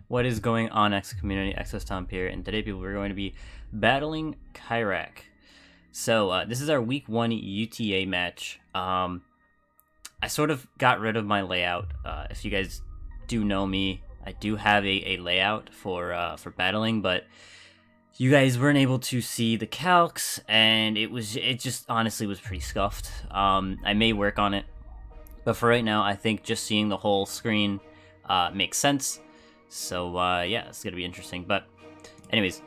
What is going on, X community? Exostomp here, and today, people, we're going to be battling Kairak. So this is our week 1 UTA match. I sort of got rid of my layout. If you guys do know me, I do have a layout for battling, but you guys weren't able to see the calcs, and it just honestly was pretty scuffed. I may work on it, but for right now, I think just seeing the whole screen makes sense. So, yeah, it's going to be interesting. But, anyways,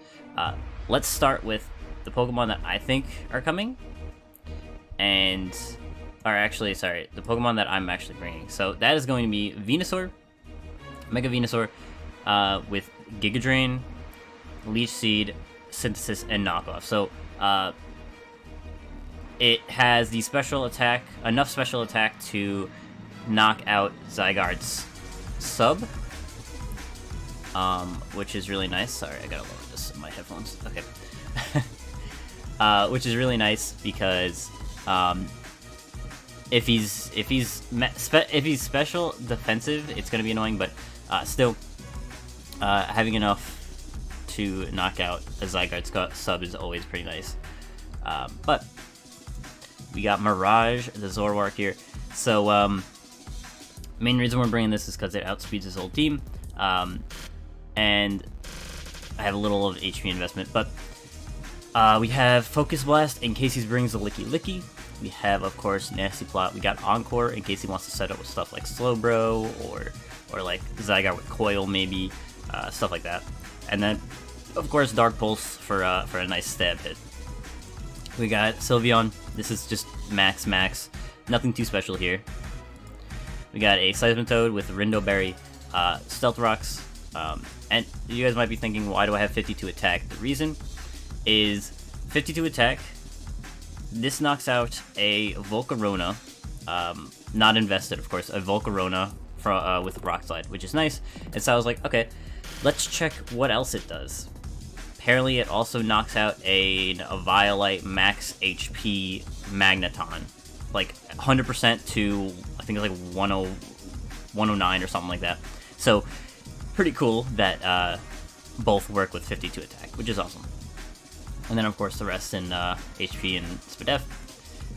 let's start with the Pokemon that I think are coming. And, or actually, sorry, the Pokemon that I'm actually bringing. So, that is going to be Venusaur, Mega Venusaur, with Giga Drain, Leech Seed, Synthesis, and Knockoff. So, it has the special attack, enough special attack to knock out Zygarde's sub. Which is really nice. Sorry, I gotta lower this in my headphones. Okay. Which is really nice because if he's special defensive, it's gonna be annoying. But still, having enough to knock out a Zygarde sub is always pretty nice. But we got Mirage, the Zoroark here. So main reason we're bringing this is because it outspeeds his whole team. And I have a little of HP investment, but we have Focus Blast in case he brings the Licky Licky. We have, of course, Nasty Plot. We got Encore in case he wants to set up with stuff like Slowbro or like Zygarde with Coil, maybe, stuff like that. And then, of course, Dark Pulse for a nice stab hit. We got Sylveon. This is just max, nothing too special here. We got a Seismitoad with Rindo Berry, Stealth Rocks. And you guys might be thinking, why do I have 52 attack? The reason is 52 attack. This knocks out a Volcarona, not invested, of course, a Volcarona with Rock Slide, which is nice. And so I was like, okay, let's check what else it does. Apparently, it also knocks out a Violite max HP Magneton, like 100% to I think it's like 109 or something like that. So pretty cool that both work with 52 attack, which is awesome. And then, of course, the rest in HP and Spadef.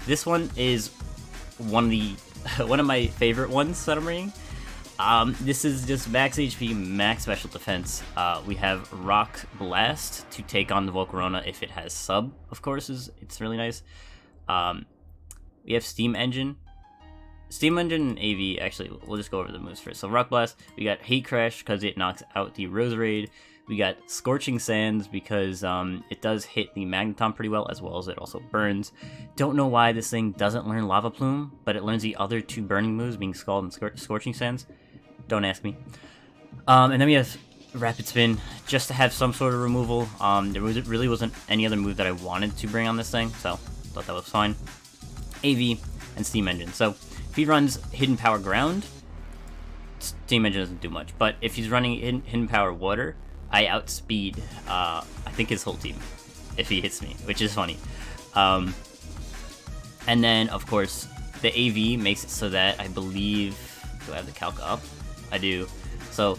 This one is one of my favorite ones that I'm bringing. This is just max HP, max special defense. We have Rock Blast to take on the Volcarona if it has sub, of course, it's really nice. We have Steam Engine. Steam Engine and AV, actually, we'll just go over the moves first. So Rock Blast, we got Hate Crash because it knocks out the Roserade. We got Scorching Sands because it does hit the Magneton pretty well as it also burns. Don't know why this thing doesn't learn Lava Plume, but it learns the other two burning moves, being Scald and Scorching Sands. Don't ask me. And then we have Rapid Spin, just to have some sort of removal. There really wasn't any other move that I wanted to bring on this thing, so thought that was fine. AV and Steam Engine. So if he runs Hidden Power Ground, Steam Engine doesn't do much. But if he's running Hidden Power Water, I outspeed, I think, his whole team if he hits me, which is funny. And then, of course, the AV makes it so that I believe... Do I have the calc up? I do. So,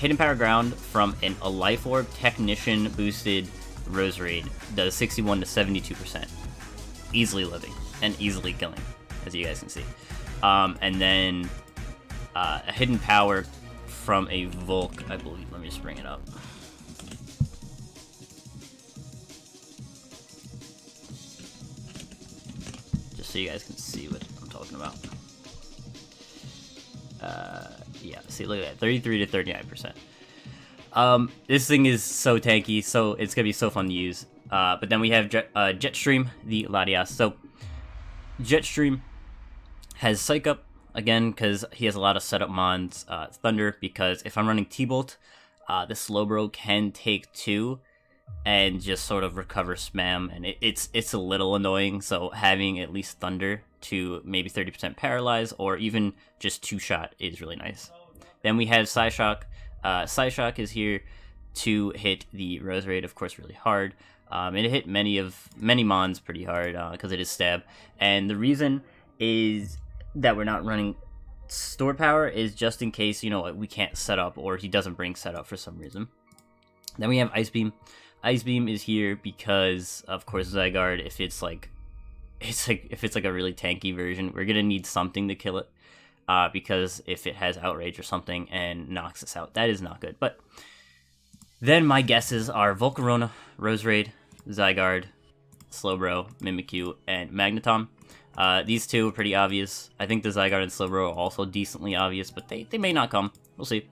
Hidden Power Ground from a Life Orb Technician boosted Roserade does 61 to 72%. Easily living and easily killing, as you guys can see. And then a Hidden Power from a Volk, I believe. Let me just bring it up. Just so you guys can see what I'm talking about. Yeah, see, look at that, 33 to 39%. This thing is so tanky, so it's gonna be so fun to use. But then we have Jetstream, the Latias. So Jetstream has Psych Up, again, because he has a lot of setup mons. Thunder, because if I'm running T-Bolt, the Slowbro can take 2 and just sort of recover spam, and it's a little annoying, so having at least Thunder to maybe 30% paralyze, or even just 2-shot is really nice. Then we have Psyshock. Psyshock is here to hit the Roserade, of course, really hard. It hit many mons pretty hard because it is stab, and the reason is that we're not running store power is just in case, you know, we can't set up or he doesn't bring setup for some reason. Then we have Ice Beam. Ice Beam is here because, of course, Zygarde, if it's like a really tanky version, we're gonna need something to kill it. Because if it has Outrage or something and knocks us out, that is not good. But then my guesses are Volcarona, Roserade, Zygarde, Slowbro, Mimikyu, and Magneton. These two are pretty obvious. I think the Zygarde and Slowbro are also decently obvious, but they may not come. We'll see.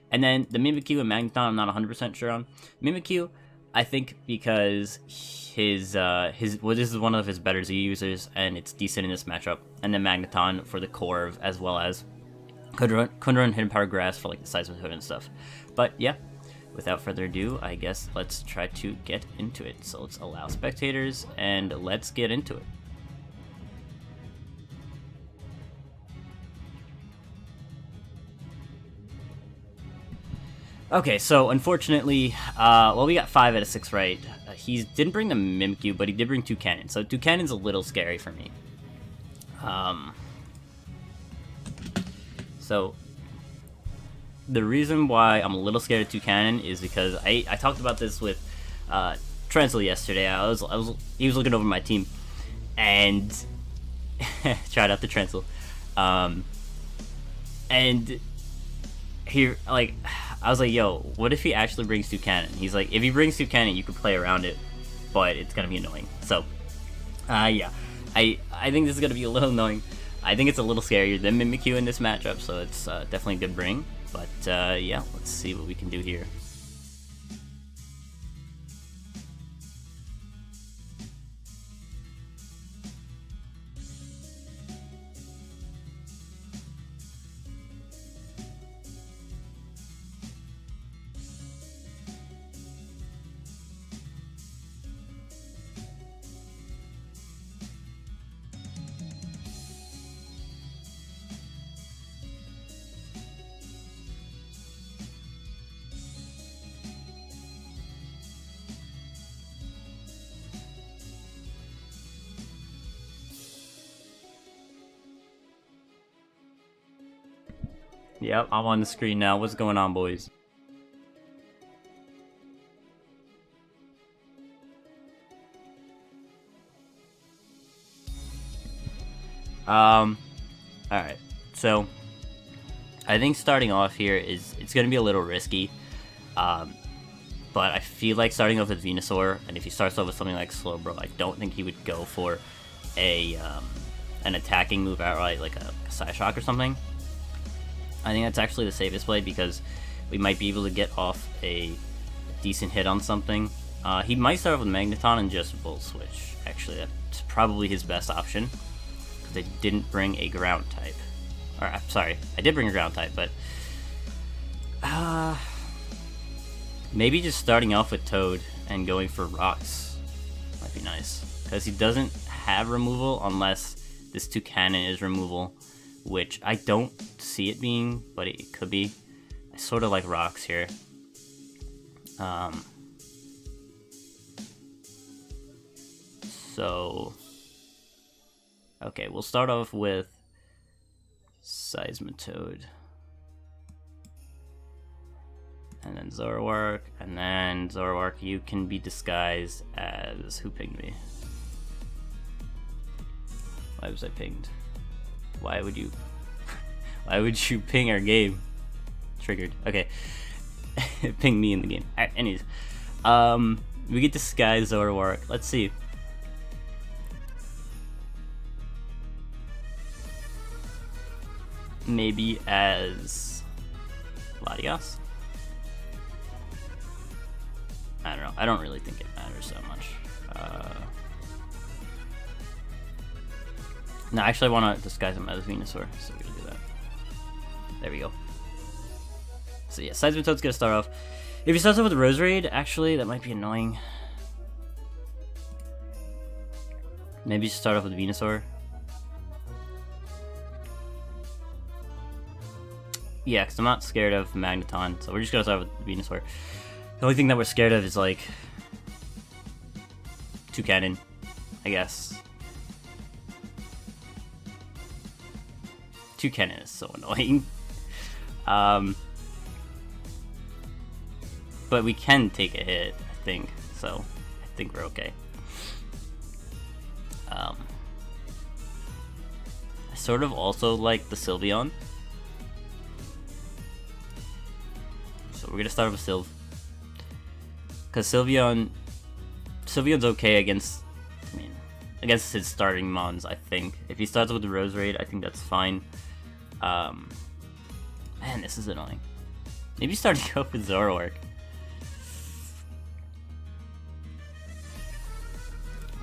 And then the Mimikyu and Magneton, I'm not 100% sure on. Mimikyu, I think because this is one of his better Z users, and it's decent in this matchup. And then Magneton for the Corv, as well as could run Hidden Power Grass for like the Seismitoad and stuff. But yeah, without further ado, I guess let's try to get into it. So let's allow spectators, and let's get into it. Okay, so unfortunately, well, we got 5 out of 6 right. He didn't bring the Mimikyu, but he did bring Toucannon, so Toucannon's a little scary for me. So the reason why I'm a little scared of Toucannon is because I talked about this with Trenzel yesterday. He was looking over my team, and shout out to Trenzel, and he I was like, yo, what if he actually brings Toucannon? He's like, if he brings Toucannon, you could play around it, but it's gonna be annoying. So, yeah, I think this is gonna be a little annoying. I think it's a little scarier than Mimikyu in this matchup, so it's definitely a good bring. But yeah, let's see what we can do here. Yep, I'm on the screen now. What's going on, boys? Alright. So, I think starting off here it's going to be a little risky. But I feel like starting off with Venusaur, and if he starts off with something like Slowbro, I don't think he would go for an attacking move outright, like a Psyshock or something. I think that's actually the safest play because we might be able to get off a decent hit on something. He might start off with Magneton and just Volt Switch. Actually, that's probably his best option because I didn't bring a ground type. Or, I'm sorry, I did bring a ground type, but maybe just starting off with Toad and going for Rocks might be nice because he doesn't have removal unless this Toucannon is removal, which I don't see it being, but it could be. I sort of like Rocks here. So, okay, we'll start off with Seismitoad. And then Zoroark, and then Zoroark, you can be disguised as... Who pinged me? Why was I pinged? Why would you... Why would you ping our game? Triggered. Okay. Ping me in the game. Alright, anyways. We get disguised Zoroark. Let's see. Maybe as... Latios? I don't know. I don't really think it matters that much. No, actually I want to disguise him as Venusaur, so we're going to do that. There we go. So yeah, Seismitoad's going to start off. If he starts off with Roserade, actually, that might be annoying. Maybe just start off with Venusaur. Yeah, because I'm not scared of Magneton, so we're just going to start with Venusaur. The only thing that we're scared of is, like, Toucannon, I guess. cannon is so annoying. But we can take a hit, I think. So I think we're okay. I sort of also like the Sylveon. So we're gonna start with Sylve. Because Sylveon's okay against, against his starting mons, I think. If he starts with the Roserade, I think that's fine. Man, this is annoying. Maybe starting off with Zoroark.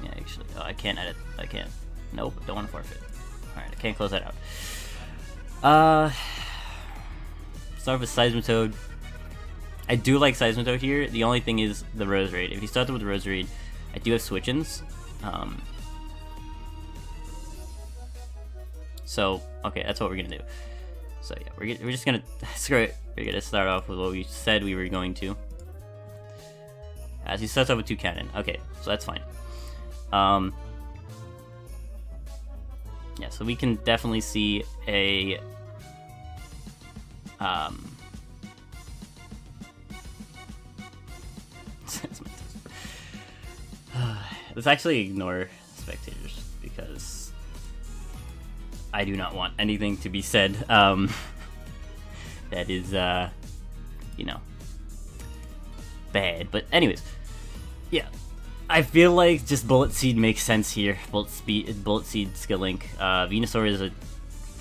Yeah, actually, oh, I can't edit. I can't. Nope, don't want to forfeit. Alright, I can't close that out. Start with Seismitoad. I do like Seismitoad here. The only thing is the Roserade. If he starts with the Roserade, I do have Switch-ins. So, okay, that's what we're gonna do. So yeah, we're just gonna, screw it. We're gonna start off with what we said we were going to. As he starts off with 2 cannon. Okay, so that's fine. Yeah, so we can definitely see a let's actually ignore spectators because I do not want anything to be said that is you know, bad. But anyways, yeah, I feel like just Bullet Seed makes sense here. Bullet Seed Skill Link. Venusaur is a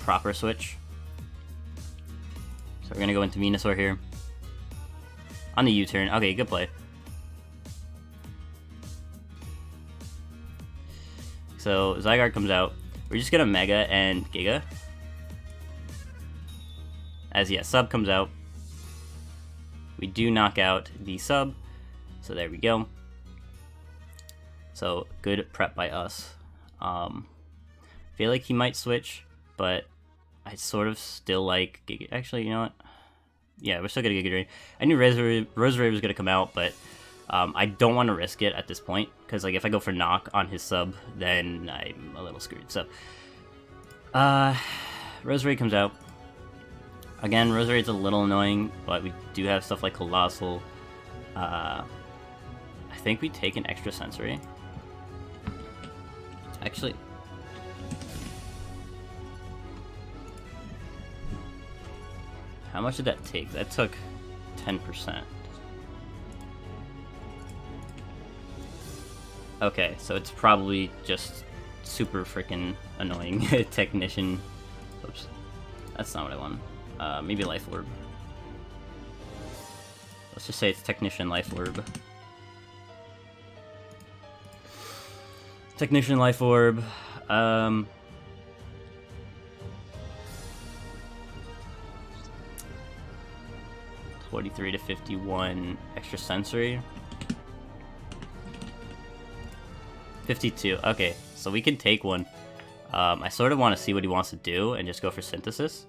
proper switch. So we're gonna go into Venusaur here. On the U-turn. Okay, good play. So Zygarde comes out. We're just gonna Mega and Giga. As yeah, Sub comes out. We do knock out the Sub. So there we go. So good prep by us. Feel like he might switch, but I sort of still like Giga. Actually, you know what? Yeah, we're still gonna Giga Drain. I knew Roserade was gonna come out, but I don't want to risk it at this point because like if I go for knock on his Sub, then I'm a little screwed. So, Roserade comes out. Again, Roserade's a little annoying, but we do have stuff like Colossal. I think we take an extra sensory. Actually, how much did that take? That took 10%. Okay, so it's probably just super freaking annoying. Technician. Oops. That's not what I want. Maybe Life Orb. Let's just say it's Technician Life Orb. Technician Life Orb. 43 to 51 extra sensory. 52. Okay, so we can take one. I sort of want to see what he wants to do and just go for Synthesis.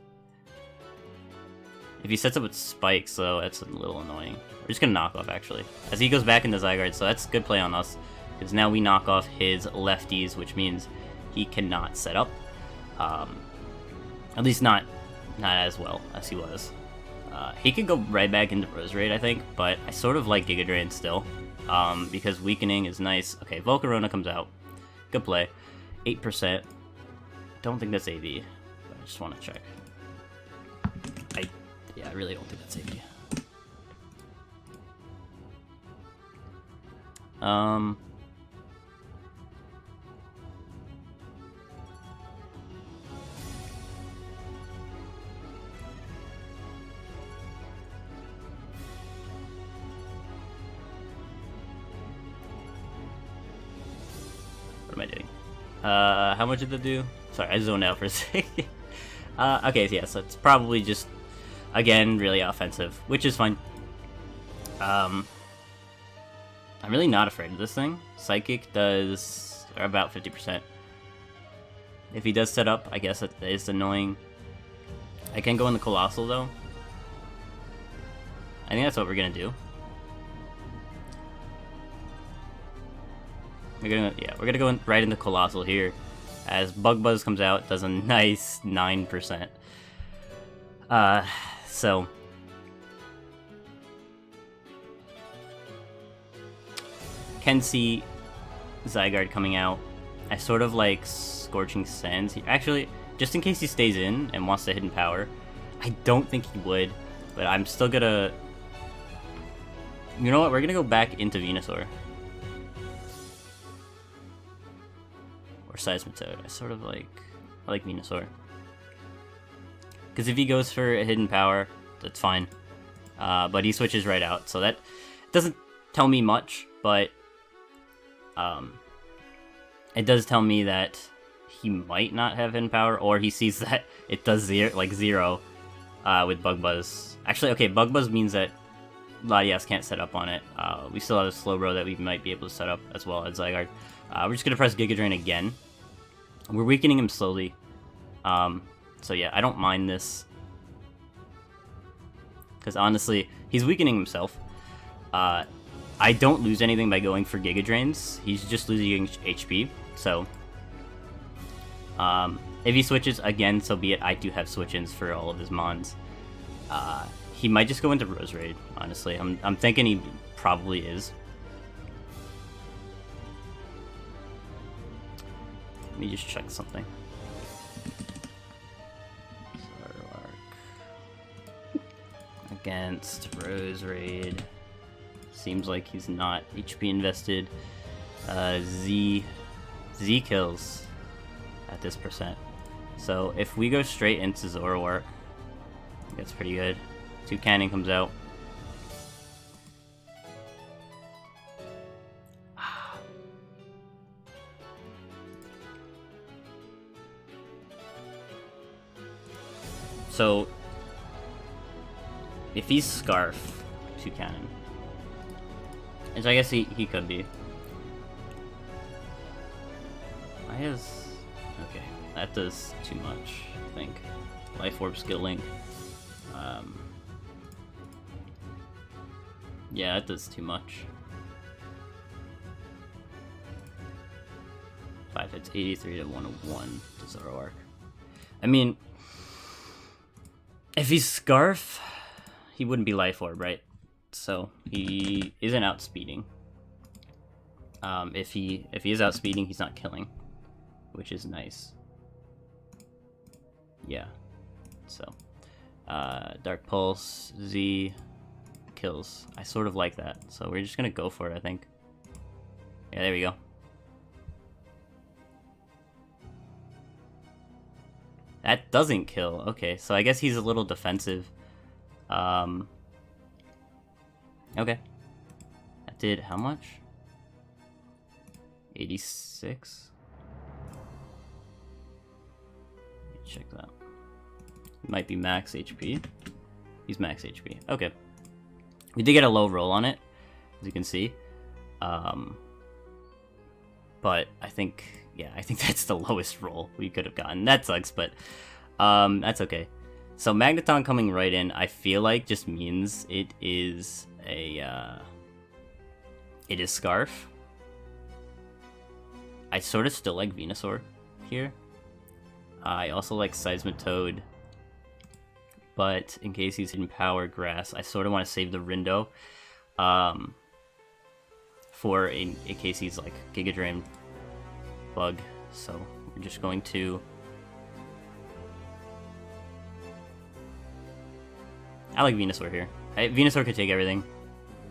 If he sets up with Spikes, though, that's a little annoying. We're just gonna knock off, actually. As he goes back into Zygarde, so that's good play on us. Because now we knock off his lefties, which means he cannot set up. At least not as well as he was. He could go right back into Roserade, I think, but I sort of like Giga Drain still. Because Weakening is nice. Okay, Volcarona comes out. Good play. 8%. Don't think that's AV, but I just want to check. Yeah, I really don't think that's AV. What am I doing? How much did that do? Sorry, I zoned out for a second. Okay, so yeah, so it's probably just, again, really offensive, which is fine. I'm really not afraid of this thing. Psychic does about 50%. If he does set up, I guess it is annoying. I can go in the Colossal, though. I think that's what we're gonna do. We're gonna go right into Colossal here. as Bug Buzz comes out, does a nice 9%. So can see Zygarde coming out. I sort of like Scorching Sands. Actually, just in case he stays in and wants to Hidden Power, I don't think he would, but I'm still gonna... You know what? We're gonna go back into Venusaur. Or Seismitoad. I like Venusaur. Because if he goes for a Hidden Power, that's fine. But he switches right out, so that doesn't tell me much, but it does tell me that he might not have Hidden Power, or he sees that it does zero with Bug Buzz. Actually, okay, Bug Buzz means that Latias can't set up on it. We still have a Slowbro that we might be able to set up as well as Zygarde. We're just going to press Giga Drain again. We're weakening him slowly. So yeah, I don't mind this. Because honestly, he's weakening himself. I don't lose anything by going for Giga Drains. He's just losing HP. So, if he switches again, so be it. I do have switch-ins for all of his mons. He might just go into Roserade, honestly. I'm thinking he probably is. Let me just check something. Against Roserade. Seems like he's not HP invested. Z kills at this percent. So if we go straight into Zoroark, that's pretty good. Toucannon comes out. So if he's Scarf, Toucannon, which I guess he could be. Okay, that does too much, I think. Life Orb Skill Link. Yeah, that does too much. 5 hits, 83 to 101 to Zoroark. I mean, if he's Scarf, he wouldn't be Life Orb, right? So he isn't outspeeding. If he is outspeeding, he's not killing, which is nice. Yeah. So Dark Pulse, Z kills. I sort of like that, so we're just gonna go for it, I think. Yeah, there we go. That doesn't kill. Okay, so I guess he's a little defensive. Okay. That did how much? 86? Check that. Might be max HP. He's max HP. Okay. We did get a low roll on it, as you can see. But I think, yeah, I think that's the lowest roll we could have gotten. That sucks, but that's okay. So Magneton coming right in, I feel like just means it is a it is Scarf. I sort of still like Venusaur here. I also like Seismitoad, but in case he's in Power Grass, I sort of want to save the Rindo for in case he's like Giga Drain Bug. So we're just going to... I like Venusaur here. Venusaur could take everything.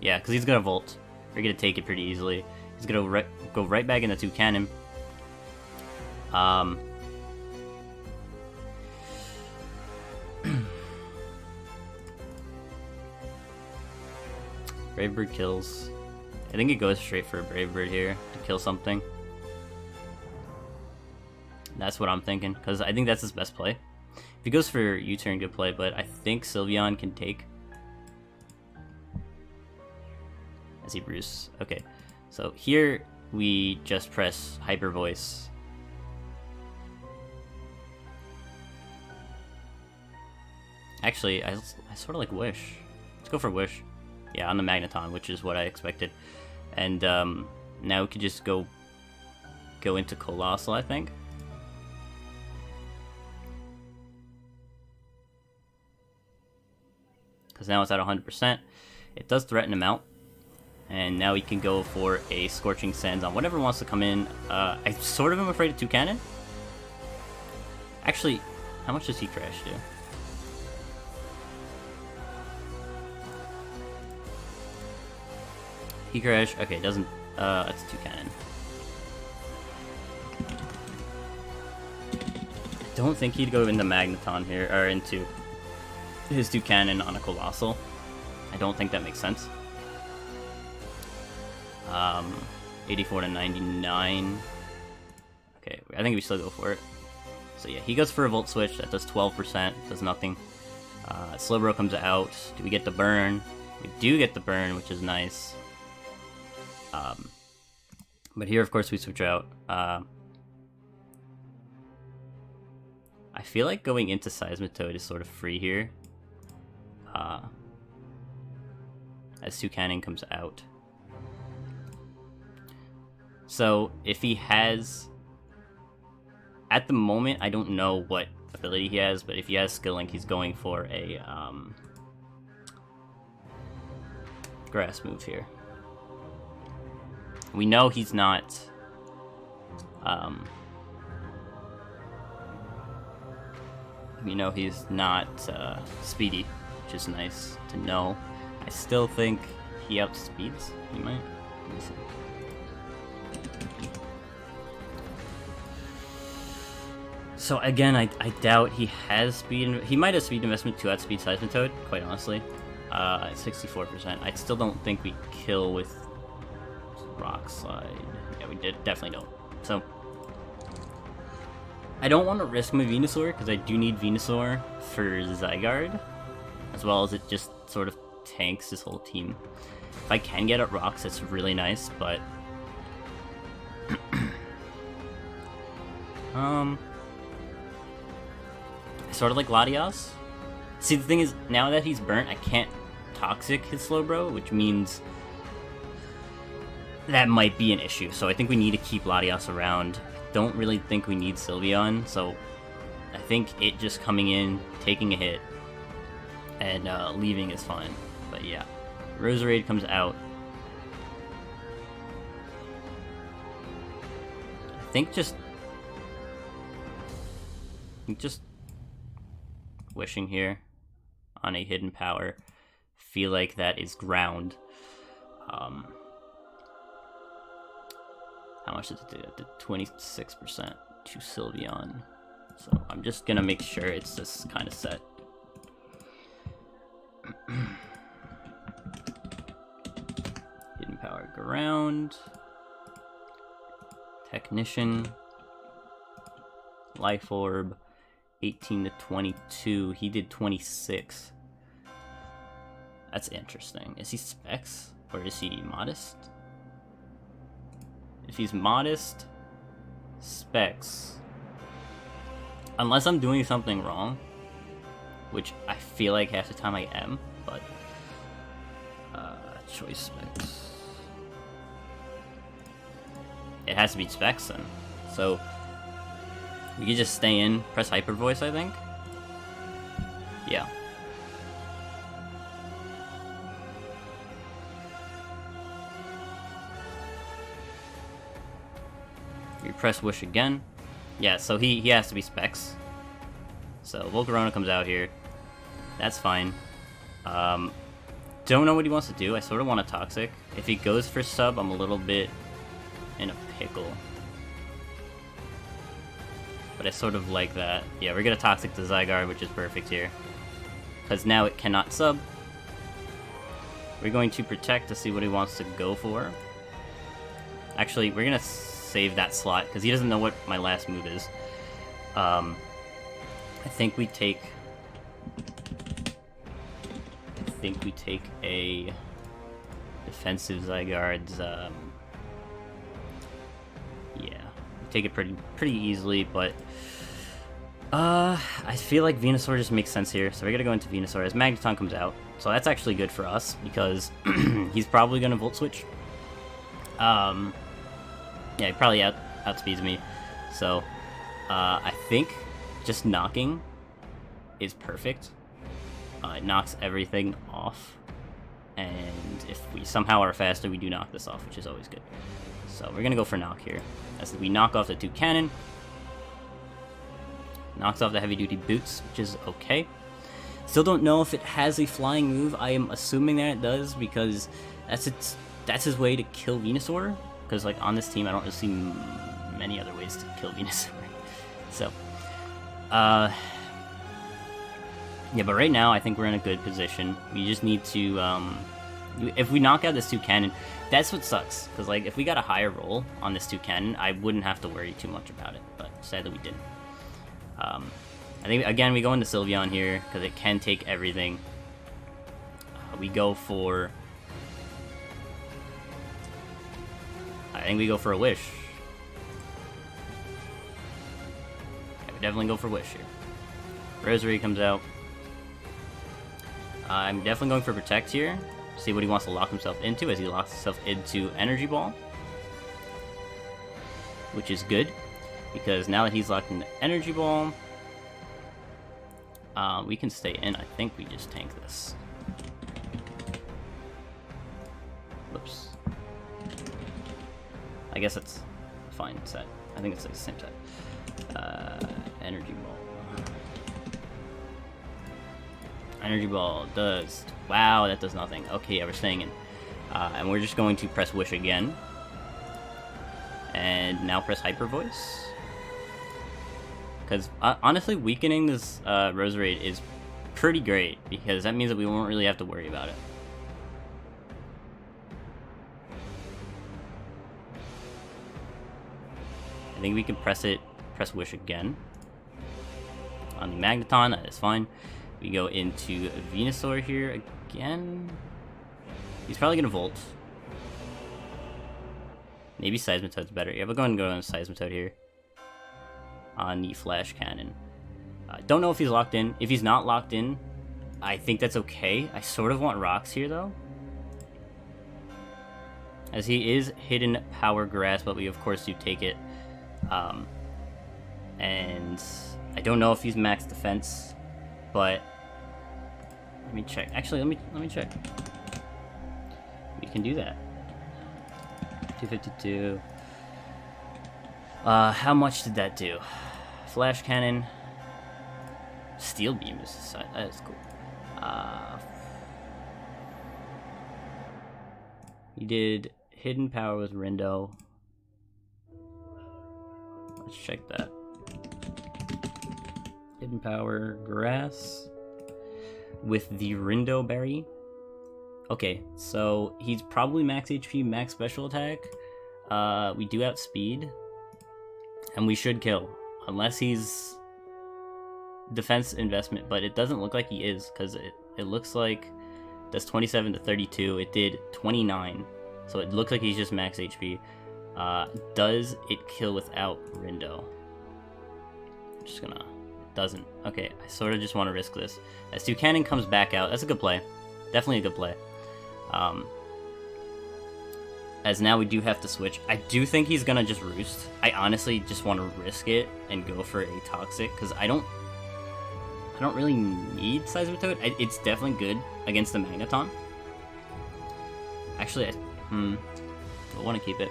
Yeah, because he's going to Volt. We're going to take it pretty easily. He's going to go right back into Toucannon. Brave Bird kills. I think it goes straight for a Brave Bird here to kill something. That's what I'm thinking, because I think that's his best play. If he goes for U-turn, good play, but I think Sylveon can take. As he Bruce. Okay, so here we just press Hyper Voice. Actually, I sort of like Wish. Let's go for Wish. Yeah, on the Magneton, which is what I expected. And now we could just go into Colossal, I think. now it's at 100%. It does threaten him out. And now he can go for a Scorching Sands on whatever wants to come in. I sort of am afraid of 2 cannon. Actually, how much does he crash do? He crash. Okay, it doesn't. That's 2 cannon. I don't think he'd go into Magneton here, or into his 2 cannon on a Colossal. I don't think that makes sense. 84 to 99. Okay, I think we still go for it. So yeah, he goes for a Volt Switch. That does 12%. Does nothing. Slowbro comes out. Do we get the burn? We do get the burn, which is nice. But here, of course, we switch out. I feel like going into Seismitoad is sort of free here. As 2 cannon comes out. So, if he has... At the moment, I don't know what ability he has, but if he has Skill Link, he's going for a Grass move here. We know he's not... we know he's not speedy, which is nice to know. I still think he outspeeds. He might. Let me see. So again, I doubt he has speed. He might have speed investment to outspeed Seismitoad, quite honestly. 64%. I still don't think we kill with Rock Slide. Yeah, we definitely don't. So I don't want to risk my Venusaur because I do need Venusaur for Zygarde, as well as it just sort of tanks this whole team. If I can get at Rocks, it's really nice, but I sort of like Latias. See, the thing is, now that he's burnt, I can't Toxic his Slowbro, which means that might be an issue. So I think we need to keep Latias around. I don't really think we need Sylveon, so I think it just coming in, taking a hit, and leaving is fine. But yeah, Roserade comes out. I think just wishing here on a hidden power. Feel like that is ground. How much did it do? It did 26% to Sylveon. So I'm just gonna make sure it's this kind of set. Hidden power ground. Technician. Life Orb. 18 to 22. He did 26. That's interesting. Is he Specs? Or is he Modest? If he's Modest, Specs. Unless I'm doing something wrong, which I feel like half the time I am, but choice Specs. It has to be Specs then. So we could just stay in, press Hyper Voice, I think. Yeah. We press Wish again. Yeah, so he has to be Specs. So Volcarona comes out here. That's fine. Don't know what he wants to do. I sort of want a Toxic. If he goes for sub, I'm a little bit in a pickle. But I sort of like that. Yeah, we're gonna Toxic to Zygarde, which is perfect here. Because now it cannot sub. We're going to Protect to see what he wants to go for. Actually, we're gonna save that slot, because he doesn't know what my last move is. I think we take a defensive Zygarde's, yeah, take it pretty easily, but I feel like Venusaur just makes sense here, so we're gonna go into Venusaur as Magneton comes out. So that's actually good for us, because he's probably gonna Volt Switch. Yeah, he probably outspeeds me, so I think just knocking is perfect. It knocks everything off. And if we somehow are faster, we do knock this off, which is always good. So we're gonna go for knock here. As we knock off the 2 cannon. Knocks off the heavy duty boots, which is okay. Still don't know if it has a flying move. I am assuming that it does, because that's his way to kill Venusaur. Because like on this team, I don't really see many other ways to kill Venusaur. So, yeah, but right now I think we're in a good position. We just need to, if we knock out this 2 cannon, that's what sucks. Because like if we got a higher roll on this 2 cannon, I wouldn't have to worry too much about it. But sadly we didn't. I think again we go into Sylveon here because it can take everything. We go for. I think we go for a Wish. Yeah, we definitely go for Wish here. Rosary comes out. I'm definitely going for Protect here. See what he wants to lock himself into, as he locks himself into Energy Ball. Which is good, because now that he's locked into Energy Ball, we can stay in. I think we just tank this. Whoops. I guess it's fine set. I think it's like the same set. Energy Ball. Energy Ball does... Wow, that does nothing. Okay, yeah, we're staying in. And we're just going to press Wish again. And now press Hyper Voice. Because honestly, weakening this Roserade is pretty great, because that means that we won't really have to worry about it. I think we can press Wish again. On the Magneton, that is fine. We go into Venusaur here again. He's probably going to Volt. Maybe Seismitoad's better. Yeah, we'll go ahead and go on Seismitoad here. On the Flash Cannon. Don't know if he's locked in. If he's not locked in, I think that's okay. I sort of want Rocks here, though. As he is Hidden Power Grass, but we of course do take it. And I don't know if he's max defense, but let me check. Actually, let me check. We can do that. 252. How much did that do? Flash Cannon. Steel Beam is the side. That is cool. He did Hidden Power with Rindo. Let's check that. Hidden Power Grass with the Rindo Berry. Okay, so he's probably max HP, max special attack. We do outspeed. And we should kill. Unless he's defense investment, but it doesn't look like he is, because it looks like that's 27 to 32. It did 29. So it looks like he's just max HP. Does it kill without Rindo? I'm just gonna... Doesn't. Okay, I sort of just want to risk this. As Toucannon comes back out, that's a good play. Definitely a good play. As now we do have to switch. I do think he's gonna just Roost. I honestly just want to risk it and go for a Toxic, because I don't really need Seismitoad. It's definitely good against the Magneton. Actually, I want to keep it.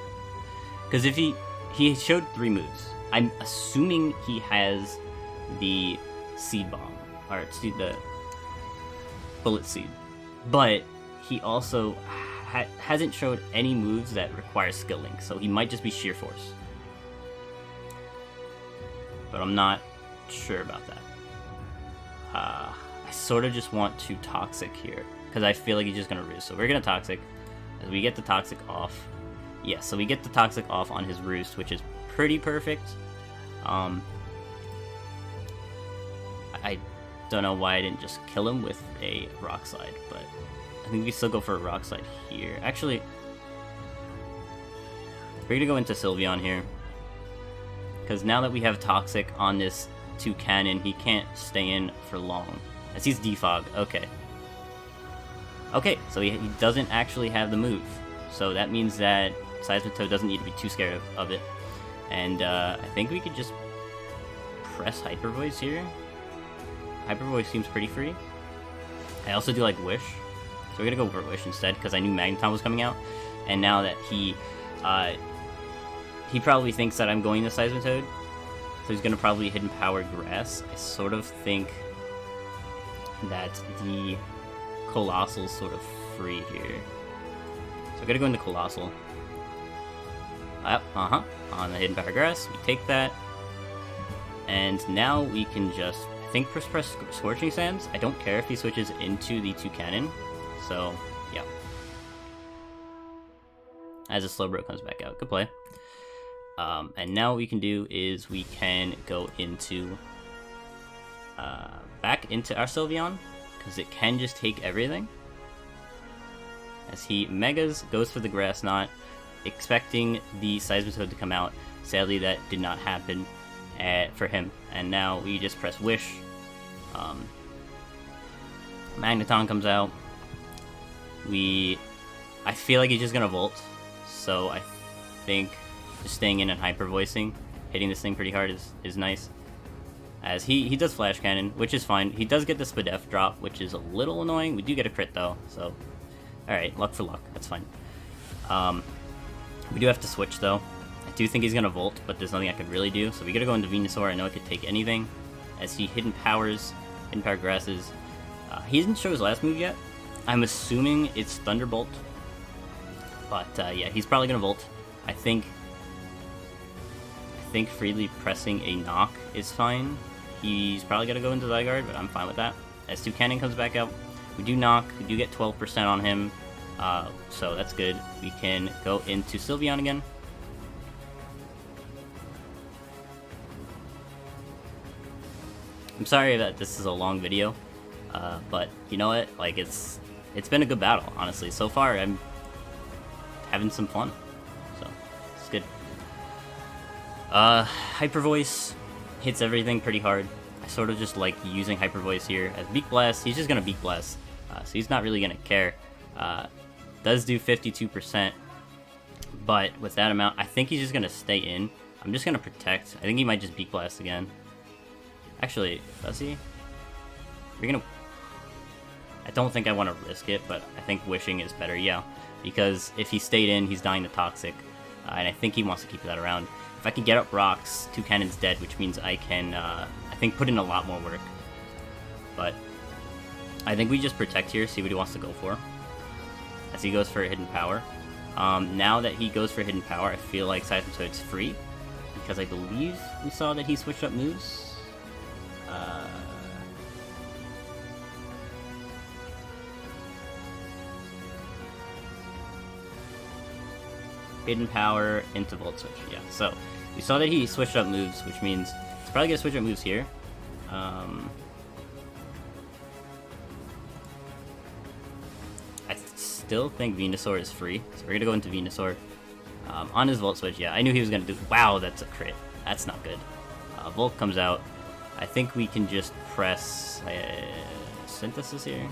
Because if he showed 3 moves, I'm assuming he has the Seed Bomb, or the Bullet Seed. But he also hasn't showed any moves that require Skill Link, so he might just be Sheer Force. But I'm not sure about that. I sort of just want to Toxic here, because I feel like he's just going to Roost. So we're going to Toxic, as we get the Toxic off. Yeah, so we get the Toxic off on his Roost, which is pretty perfect. I don't know why I didn't just kill him with a Rock Slide, but I think we still go for a Rock Slide here. Actually, we're going to go into Sylveon here, because now that we have Toxic on this Toucannon, he can't stay in for long. As he's Defog, okay. Okay, so he doesn't actually have the move. So that means that Seismitoad doesn't need to be too scared of it. And I think we could just press Hyper Voice here. Hyper Voice seems pretty free. I also do like Wish, so we're gonna go for Wish instead because I knew Magneton was coming out, and now that he probably thinks that I'm going to Seismitoad, so he's gonna probably Hidden Power Grass. I sort of think that the Colossal's sort of free here, so I'm gonna go into Colossal. On the Hidden Power Grass, we take that, and now we can just, I think, press Scorching Sands. I don't care if he switches into the Toucannon, so yeah. As a Slowbro comes back out, good play. And now what we can do is we can go into back into our Sylveon, because it can just take everything. As he Megas, goes for the Grass Knot, expecting the Seismitoad to come out. Sadly, that did not happen for him. And now we just press Wish. Magneton comes out. I feel like he's just gonna Volt, so I think just staying in and Hyper Voicing, hitting this thing pretty hard is nice. As he does Flash Cannon, which is fine. He does get the Spadef drop, which is a little annoying. We do get a crit though, so alright, luck for luck, that's fine. We do have to switch though. I do think he's gonna Volt, but there's nothing I could really do, so we gotta go into Venusaur. I know I could take anything, as he Hidden Power Grasses. He didn't show his last move yet. I'm assuming it's Thunderbolt, but yeah, he's probably gonna Volt. I think freely pressing a Knock is fine. He's probably gonna go into Zygarde, but I'm fine with that. As Toucannon comes back out, we do Knock, we do get 12% on him, so that's good. We can go into Sylveon again. I'm sorry that this is a long video, but you know what? Like, it's been a good battle, honestly. So far, I'm having some fun, so it's good. Hyper Voice hits everything pretty hard. I sort of just like using Hyper Voice here. As Beak Blast, he's just gonna Beak Blast, so he's not really gonna care. Does do 52%, but with that amount, I think he's just gonna stay in. I'm just gonna Protect. I think he might just Beak Blast again. Actually, does he? We're gonna... I don't think I want to risk it, but I think Wishing is better, yeah. Because if he stayed in, he's dying to Toxic, and I think he wants to keep that around. If I can get up Rocks, Toucannon's dead, which means I can, I think, put in a lot more work. But I think we just Protect here, see what he wants to go for. As he goes for a Hidden Power. Now that he goes for Hidden Power, I feel like Seismitoad's free, because I believe we saw that he switched up moves. Hidden Power into Volt Switch, yeah. So, we saw that he switched up moves, which means he's probably gonna switch up moves here. I still think Venusaur is free, so we're gonna go into Venusaur. On his Volt Switch, yeah, I knew he was gonna do... Wow, that's a crit. That's not good. Volt comes out. I think we can just press Synthesis here.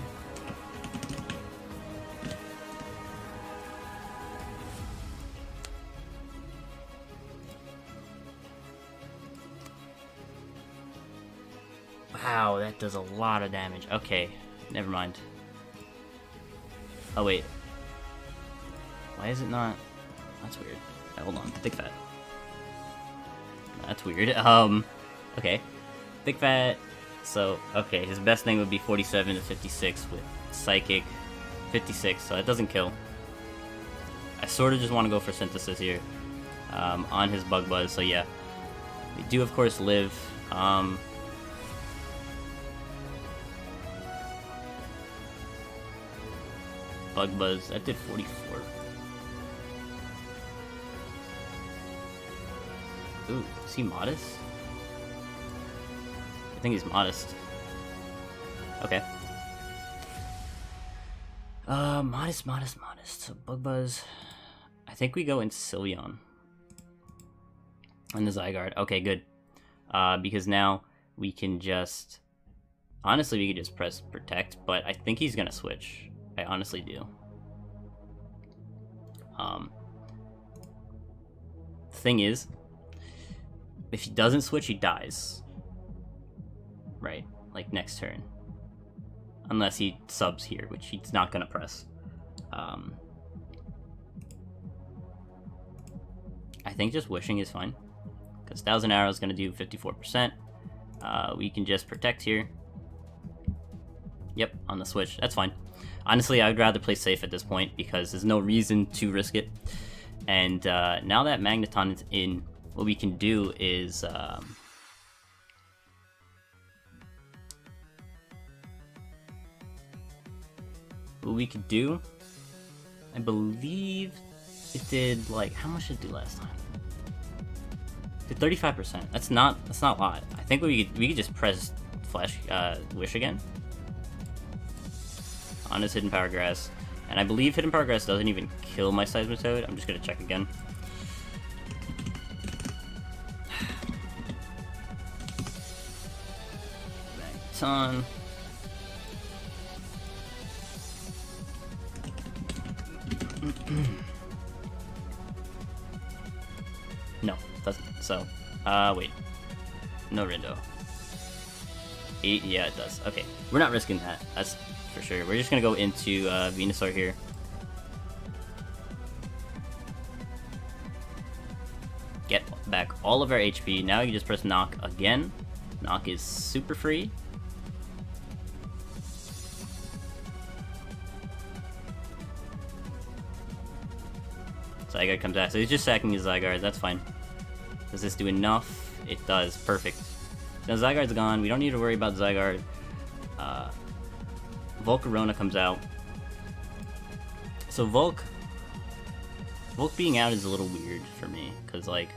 Wow, that does a lot of damage. Okay, never mind. Oh wait. Why is it not... That's weird. Right, hold on, Thick Fat. That's weird. Okay. Thick Fat, so, okay, his best thing would be 47 to 56 with Psychic 56, so that doesn't kill. I sort of just want to go for Synthesis here on his Bug Buzz, so yeah. We do, of course, live. Bug Buzz, that did 44. Ooh, is he Modest? I think he's Modest. Okay. Modest. So Bug Buzz. I think we go into Sylveon. And the Zygarde. Okay, good. Because now we can just... Honestly, we could just press Protect, but I think he's gonna switch. I honestly do. The thing is, if he doesn't switch, he dies. Right, like next turn. unless he subs here, which he's not gonna press. I think just wishing is fine, because 1,000 Arrow is gonna do 54%. We can just protect here. Yep, on the switch, that's fine. Honestly, I would rather play safe at this point because there's no reason to risk it. And now that Magneton is in, what we can do is what we could do, I believe it did, like, how much did it do last time? It did 35%. That's not a lot. I think we could just press Flash Wish again on his Hidden Power Grass, and I believe Hidden Power Grass doesn't even kill my Seismitoad. I'm just gonna check again. Magneton. No, doesn't. So, wait. No Rindo. 8, yeah, it does. Okay, we're not risking that. That's for sure. We're just gonna go into Venusaur here. Get back all of our HP. Now you just press Knock again. Knock is super free. Zygarde comes out, so he's just sacking his Zygarde, that's fine. Does this do enough? It does, perfect. So Zygarde's gone, we don't need to worry about Zygarde. Volcarona comes out. So Volk being out is a little weird for me, because, like,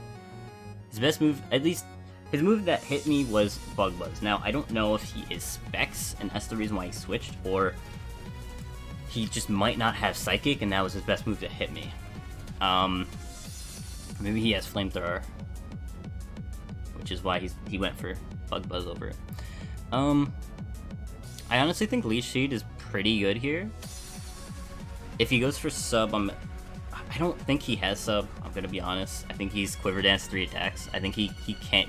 his best move, at least his move that hit me was Bug Buzz. Now, I don't know if he is Specs, and that's the reason why he switched, or he just might not have Psychic, and that was his best move to hit me. Maybe he has Flamethrower, which is why he went for Bug Buzz over it. I honestly think Leech Seed is pretty good here. If he goes for sub, I don't think he has sub, I'm gonna be honest. I think he's Quiver Dance 3 attacks. I think he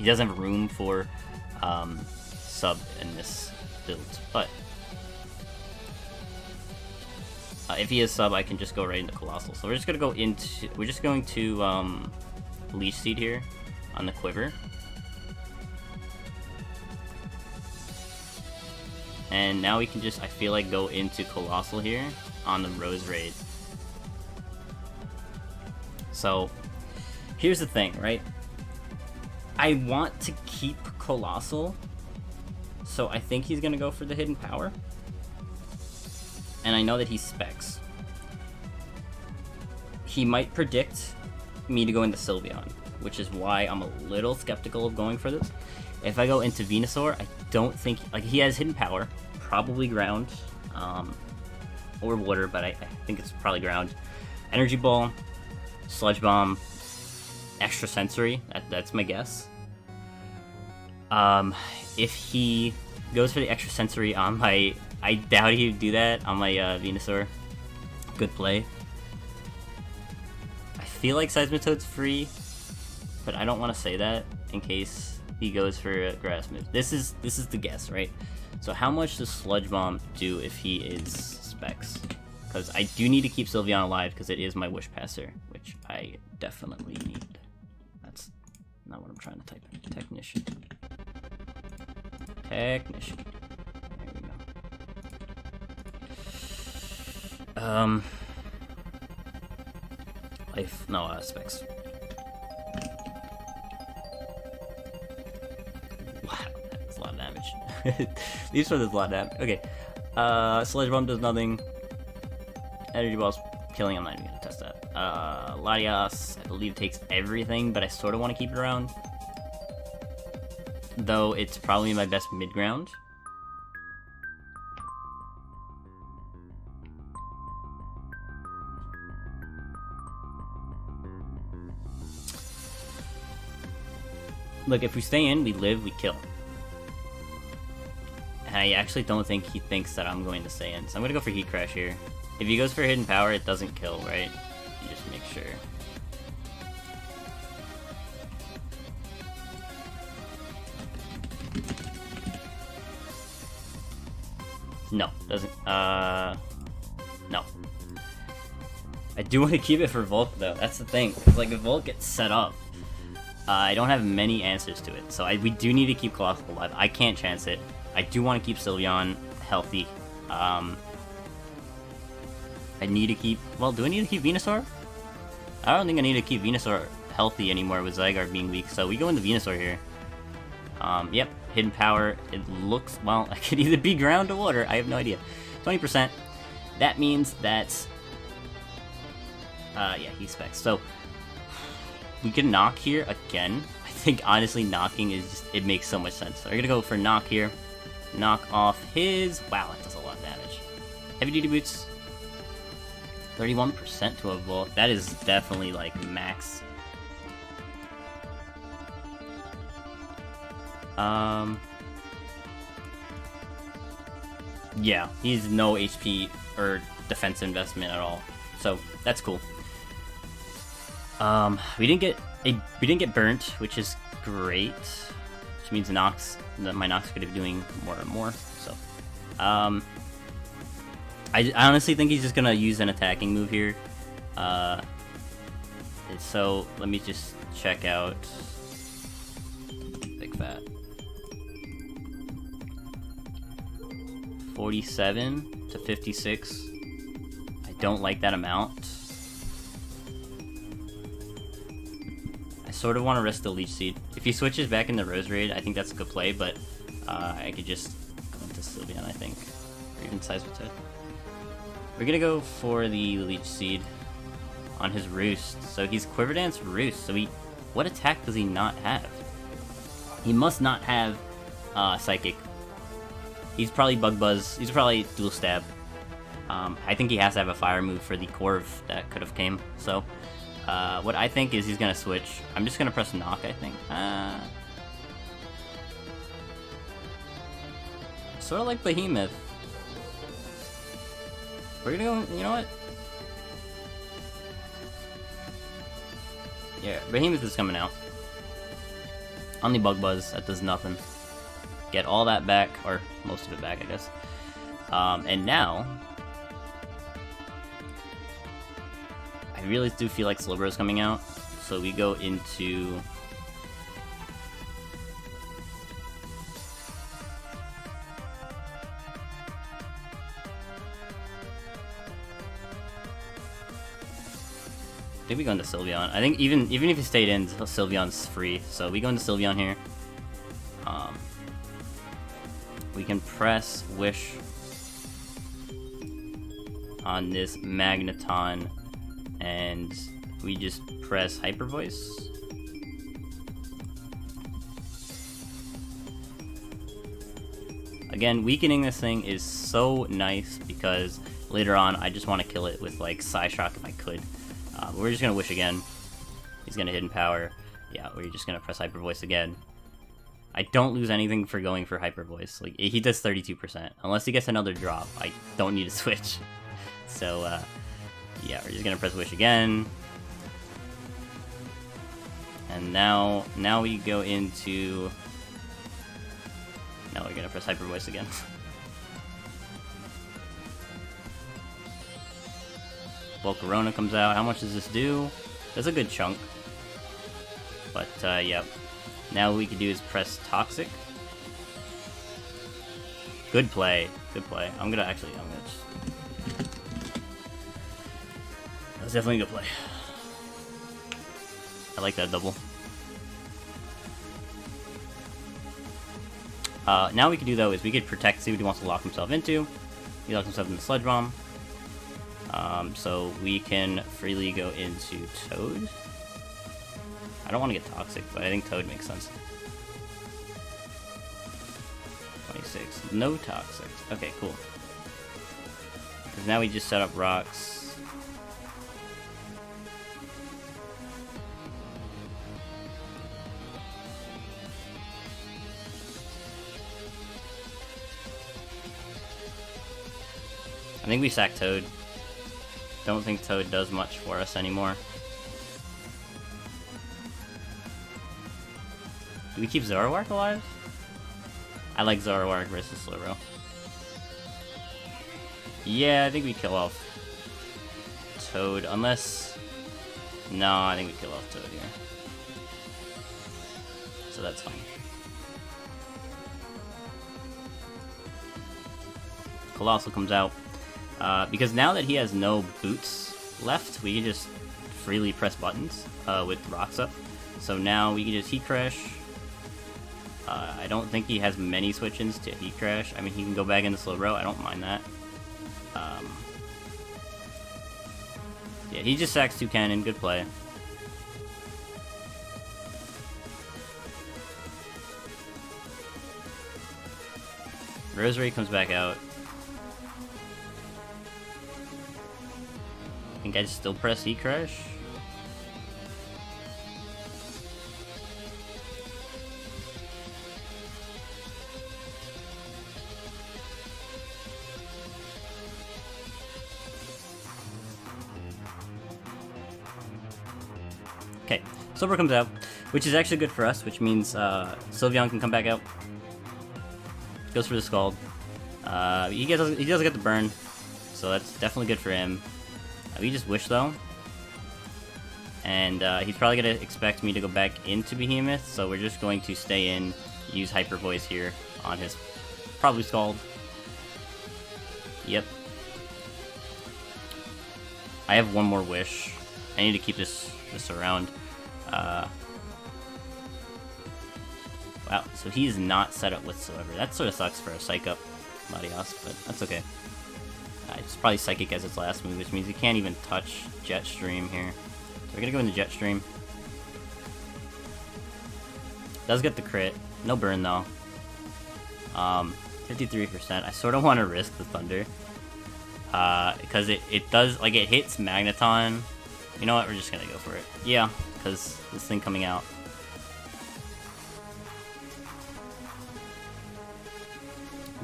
doesn't have room for sub in this build, but if he is sub, I can just go right into Colossal. So we're just going to Leech Seed here on the Quiver. And now we can just, I feel like, go into Colossal here on the Rose Raid. So, here's the thing, right? I want to keep Colossal, so I think he's gonna go for the Hidden Power. And I know that he Specs. He might predict me to go into Sylveon, which is why I'm a little skeptical of going for this. If I go into Venusaur, I don't think, like, he has Hidden Power, probably Ground, or Water, but I think it's probably Ground. Energy Ball, Sludge Bomb, Extra Sensory, that's my guess. If he goes for the Extra Sensory on my, I doubt he would do that on my Venusaur. Good play. I feel like Seismitoad's free, but I don't want to say that in case he goes for a Grass move. This is the guess, right? So how much does Sludge Bomb do if he is Specs? Because I do need to keep Sylveon alive because it is my Wish Passer, which I definitely need. That's not what I'm trying to type in. Technician. Technician. There we go. Life, no, Specs. Wow, that's a lot of damage. These one does a lot of damage. Okay. Sludge Bomb does nothing. Energy Ball's killing, I'm not even gonna test that. Latias, I believe, takes everything, but I sort of want to keep it around. Though it's probably my best mid-ground. Look, if we stay in, we live, we kill. And I actually don't think he thinks that I'm going to stay in, so I'm gonna go for Heat Crash here. If he goes for Hidden Power, it doesn't kill, right? You just make sure. No, doesn't. No. I do want to keep it for Volk though. That's the thing. It's like if Volk gets set up, I don't have many answers to it. So we do need to keep Colossal alive. I can't chance it. I do want to keep Sylveon healthy. I need to keep... Well, do I need to keep Venusaur? I don't think I need to keep Venusaur healthy anymore with Zygarde being weak. So we go into Venusaur here. Yep. Hidden Power. It looks... Well, I could either be ground to water. I have no idea. 20%. That means that... yeah, he specs. So, we can knock here again. I think, honestly, knocking is just... It makes so much sense. So, we're gonna go for knock here. Knock off his... Wow, that does a lot of damage. Heavy Duty Boots. 31% to a Volt. That is definitely, like, max. Yeah, he's no HP or defense investment at all. So, that's cool. We didn't get burnt, which is great. Which means Nox, my Nox could be doing more and more. So, I honestly think he's just gonna use an attacking move here. So let me just check out Big Fat. 47 to 56. I don't like that amount. I sort of want to risk the Leech Seed. If he switches back into Roserade, I think that's a good play, but I could just go into Sylveon, I think. Or even Seismitoad. We're gonna go for the Leech Seed on his Roost. So he's Quiver Dance Roost. So what attack does he not have? He must not have Psychic. He's probably Bug Buzz. He's probably Dual Stab. I think he has to have a fire move for the Corv that could have came. So what I think is he's gonna switch. I'm just gonna press Knock, I think. Sort of like Behemoth. We're gonna go, you know what? Yeah, Behemoth is coming out. On the Bug Buzz, that does nothing. Get all that back, or most of it back, I guess. And now... I really do feel like Slowbro is coming out, so we go into... I think we go into Sylveon. I think even if he stayed in, Sylveon's free. So we go into Sylveon here. We can press Wish on this Magneton, and we just press Hyper Voice. Again, weakening this thing is so nice because later on I just want to kill it with like Psyshock if I could. We're just gonna Wish again. He's gonna Hidden Power. Yeah, we're just gonna press Hyper Voice again. I don't lose anything for going for Hyper Voice. Like, he does 32%. Unless he gets another drop, I don't need to switch. So, yeah, we're just gonna press Wish again. And now we go into... Now we're gonna press Hyper Voice again. Volcarona comes out. How much does this do? That's a good chunk. But, yeah. Now what we can do is press Toxic. Good play. Good play. I'm gonna just... That was definitely a good play. I like that double. Now what we can do, though, is we could protect, see what he wants to lock himself into. He locks himself into Sludge Bomb. So we can freely go into Toad. I don't want to get Toxic, but I think Toad makes sense. 26. No Toxic. Okay, cool. Because now we just set up Rocks. I think we sack Toad. Don't think Toad does much for us anymore. Do we keep Zoroark alive? I like Zoroark versus Slowbro. Yeah, I think we kill off Toad, unless... No, I think we kill off Toad here. So that's fine. Colossal comes out. Because now that he has no boots left, we can just freely press buttons with rocks up. So now we can just Heat Crash. I don't think he has many switch-ins to Heat Crash. I mean, he can go back into Slowbro. I don't mind that. Yeah, he just sacks 2 cannon. Good play. Rosary comes back out. I think I still press Heat Crash. Okay, Silver comes out, which is actually good for us, which means Sylveon can come back out. Goes for the Scald. He doesn't get the burn, so that's definitely good for him. We just Wish though, and he's probably gonna expect me to go back into Behemoth, so we're just going to stay in, use Hyper Voice here on his probably Scald. Yep. I have one more Wish. I need to keep this around. Wow, so he's not set up whatsoever. That sort of sucks for a Psych Up Latias, but that's okay. It's probably Psychic as its last move, which means he can't even touch Jet Stream here. So we're gonna go into Jet Stream. Does get the crit. No burn though. 53%. I sort of want to risk the Thunder. Because it does, like, it hits Magneton. You know what, we're just gonna go for it. Yeah, because this thing coming out.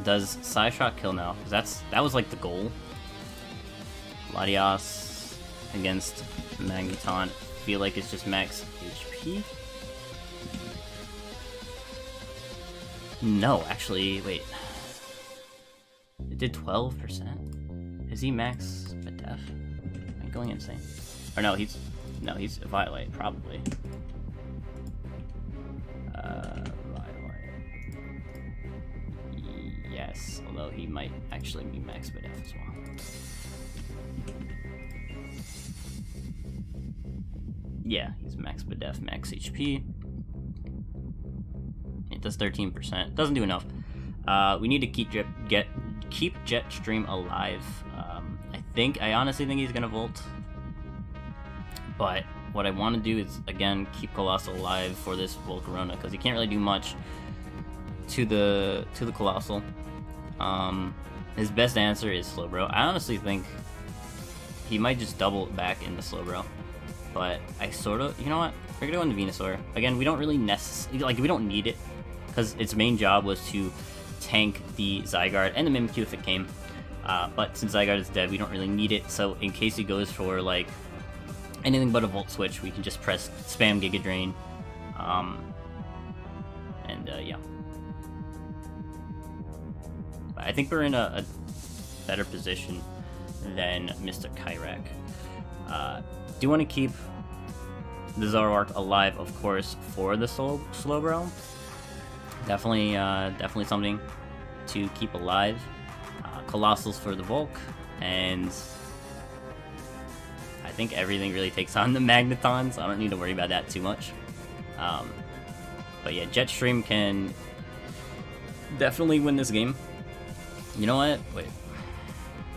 Does Psyshock kill now? Because that was like the goal. Latias against Magneton. Feel like it's just max HP. No, actually, wait. It did 12%. Is he max def? Am I going insane? Or no, he's a Violite, probably. Yes, although he might actually be max def as well. Yeah, he's max def, max HP. It does 13%. Doesn't do enough. We need to keep Jetstream alive. I honestly think he's gonna Volt. But what I want to do is, again, keep Colossal alive for this Volcarona, because he can't really do much to the Colossal. His best answer is Slowbro. I honestly think he might just double it back into Slowbro. But I sort of, you know what? We're gonna go into Venusaur. Again, we don't really we don't need it, because its main job was to tank the Zygarde and the Mimikyu if it came. But since Zygarde is dead, we don't really need it. So in case he goes for like anything but a Volt Switch, we can just spam Giga Drain. Yeah. But I think we're in a better position than Mr. Kairak. Do want to keep the Zoroark alive, of course, for the Slowbro. Definitely something to keep alive. Colossals for the Volk, and I think everything really takes on the Magneton, so I don't need to worry about that too much. But yeah, Jetstream can definitely win this game. You know what? Wait.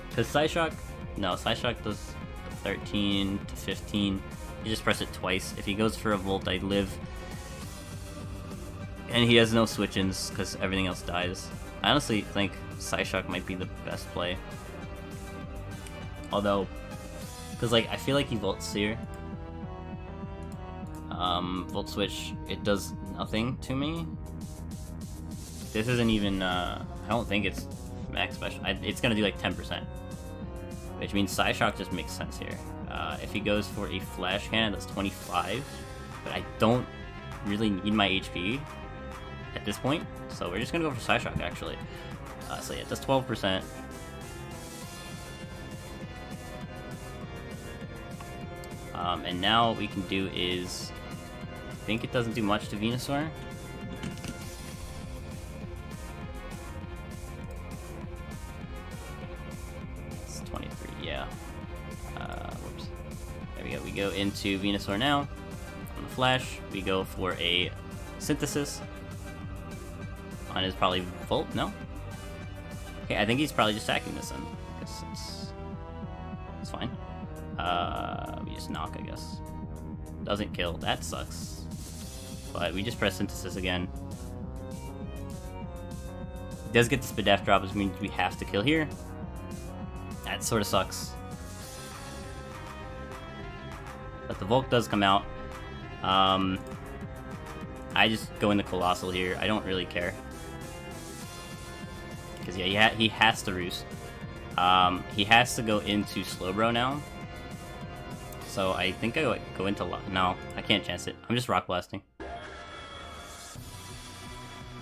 Because Psyshock does 13 to 15. You just press it twice. If he goes for a Volt, I live. And he has no switch-ins because everything else dies. I honestly think Psyshock might be the best play. Although, because like I feel like he Volts here. Volt Switch, it does nothing to me. This isn't even, I don't think it's max special. It's gonna do like 10%. Which means Psyshock just makes sense here. If he goes for a Flash Cannon, that's 25. But I don't really need my HP at this point. So we're just gonna go for Psyshock actually. So yeah, it does 12%. And now what we can do is, I think it doesn't do much to Venusaur. It's 23, yeah. Whoops. There we go. We go into Venusaur now. On the Flash, we go for a Synthesis. On his probably Volt? No? Okay, I think he's probably just attacking this then. I guess it's fine. We just knock, I guess. Doesn't kill. That sucks. But we just press Synthesis again. He does get the Spadef drop, which means we have to kill here. That sort of sucks. But the Volk does come out. I just go into Colossal here. I don't really care. Because yeah, he has to Roost. He has to go into Slowbro now. So I think I go into... No, I can't chance it. I'm just Rock Blasting.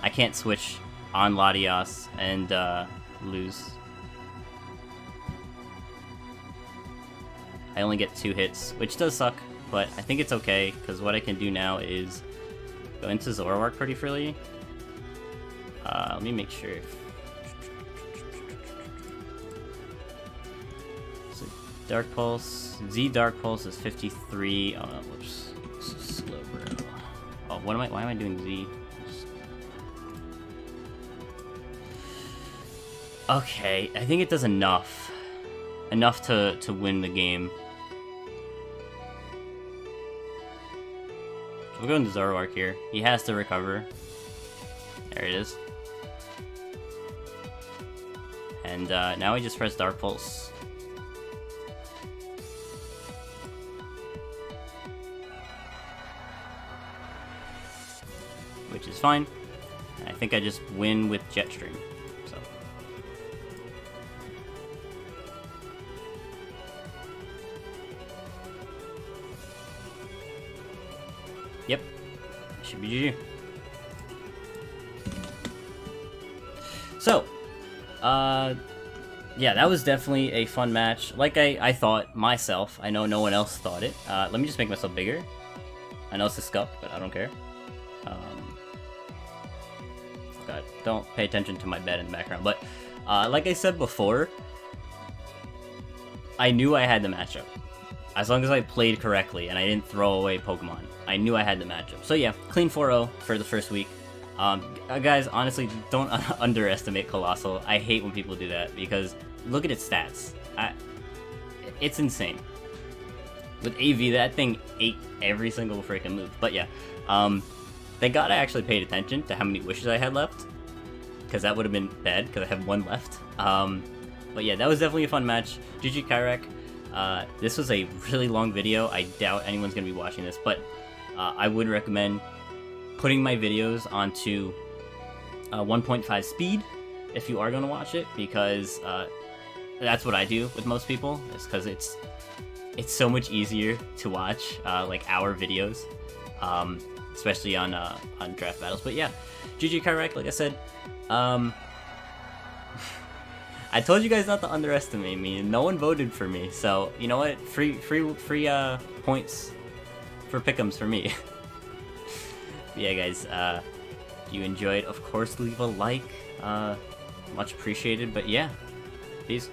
I can't switch on Latias and lose. I only get 2 hits, which does suck, but I think it's okay, because what I can do now is go into Zoroark pretty freely. Let me make sure. So Dark Pulse, Z Dark Pulse is 53. Oh no, whoops. Slowbro. Oh, why am I doing Z? Okay, I think it does enough. Enough to win the game. We'll go into Zoroark here. He has to recover. There it is. And now we just press Dark Pulse. Which is fine. I think I just win with Jetstream. So. Yep. Should be GG. So, yeah, that was definitely a fun match. Like I thought myself. I know no one else thought it. Let me just make myself bigger. I know it's a scuff, but I don't care. God, don't pay attention to my bed in the background. But, like I said before, I knew I had the matchup. As long as I played correctly and I didn't throw away Pokemon, I knew I had the matchup. So yeah, clean 4-0 for the first week. Guys, honestly, don't underestimate Colossal. I hate when people do that, because look at its stats. It's insane. With AV, that thing ate every single freaking move. But yeah, thank God I actually paid attention to how many wishes I had left, because that would have been bad, because I have 1 left. But yeah, that was definitely a fun match. GGs Kairak. This was a really long video. I doubt anyone's going to be watching this, but I would recommend putting my videos onto 1.5 speed if you are going to watch it, because that's what I do with most people. It's because it's so much easier to watch like our videos, especially on draft battles. But yeah, GGs Kairak, like I said, I told you guys not to underestimate me, and no one voted for me. So you know what? Free points for pick'ems for me. But yeah, guys, if you enjoyed, of course, leave a like. Much appreciated. But yeah, peace.